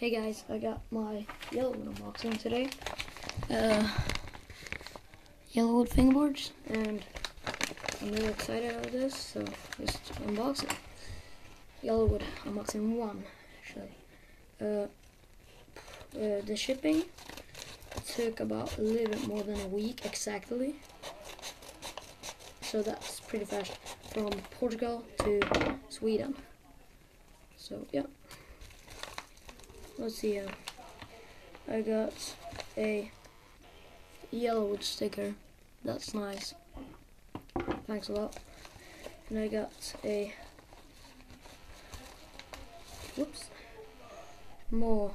Hey guys, I got my Yellowood unboxing today. Yellowood fingerboards, and I'm really excited about this, so just unbox it. Yellowood unboxing 1, actually. The shipping took about a little bit more than a week exactly, so that's pretty fast, from Portugal to Sweden. So yeah. Let's see, I got a Yellowood sticker, that's nice, thanks a lot. And I got a, more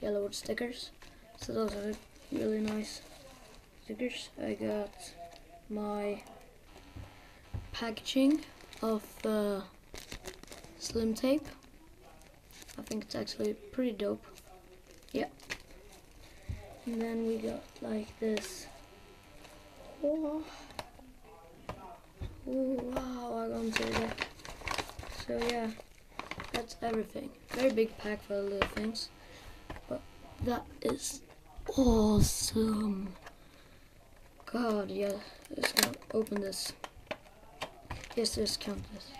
Yellowood stickers, so those are really nice stickers. I got my packaging of slim tape. I think it's actually pretty dope. Yeah. And then we got like this. Oh wow, I got to that. So yeah, that's everything. Very big pack for little things. But that is awesome. God, yeah. Let's go open this. Yes, just count this.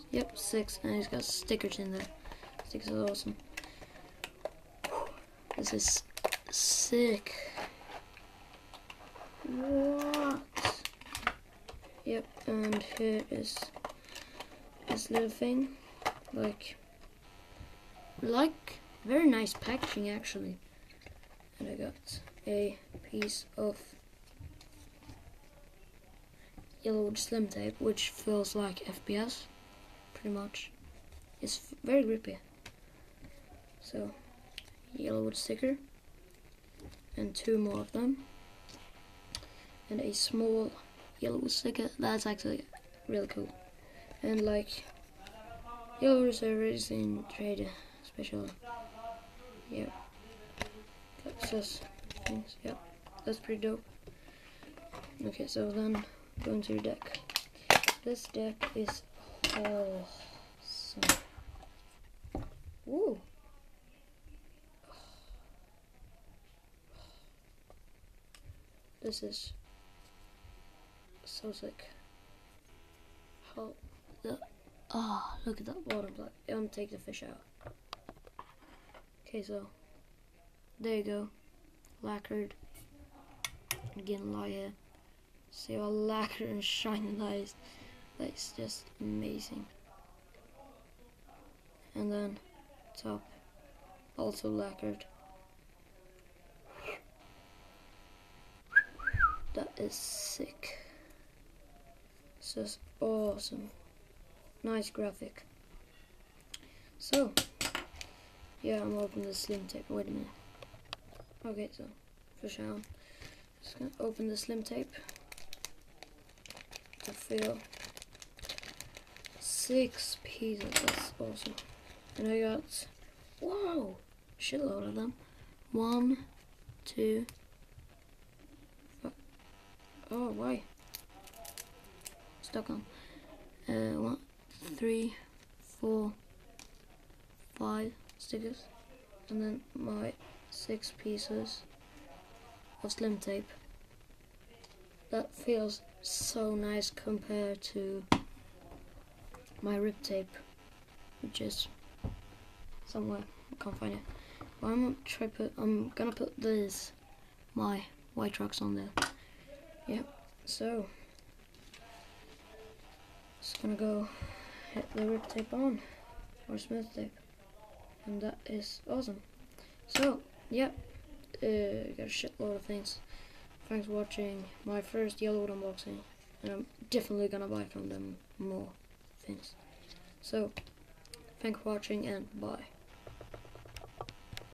Yep, 6, and it's got stickers in there. Stickers are awesome. This is sick. What? Yep, and here is this little thing. Like very nice packaging actually. And I got a piece of Yellowood slim tape, which feels like FPS. Pretty much. It's very grippy. So, Yellowood sticker, and 2 more of them, and a small Yellowood sticker. That's actually really cool. And like, Yellowood servers in trade special. Yeah, that's just things. Yeah, that's pretty dope. Okay, so then going to the deck. This deck is awesome. Woo! This is so sick. How the look at that bottom block. I'm gonna take the fish out. Okay, so there you go. Lacquered. Again, lie here. See how lacquered and shiny that is. That's just amazing. And then top, also lacquered. That is sick. It's just awesome. Nice graphic. So, yeah, I'm opening the slim tape. Wait a minute. Okay, so fish out. Just gonna open the slim tape to feel 6 pieces. That's awesome. And I got, whoa, shitload of them. 1, 2. Oh, why? Stuck on. 1, 3, 4, 5 stickers, and then my 6 pieces of slim tape. That feels so nice compared to my rip tape, which is somewhere, I can't find it. But I'm gonna put this, my white trucks on there. Yep, so just gonna go hit the rip tape on, or smooth tape, and that is awesome. So yeah, got a shitload of things. Thanks for watching my first Yellowood unboxing, and I'm definitely gonna buy from them more things. So thanks for watching, and bye.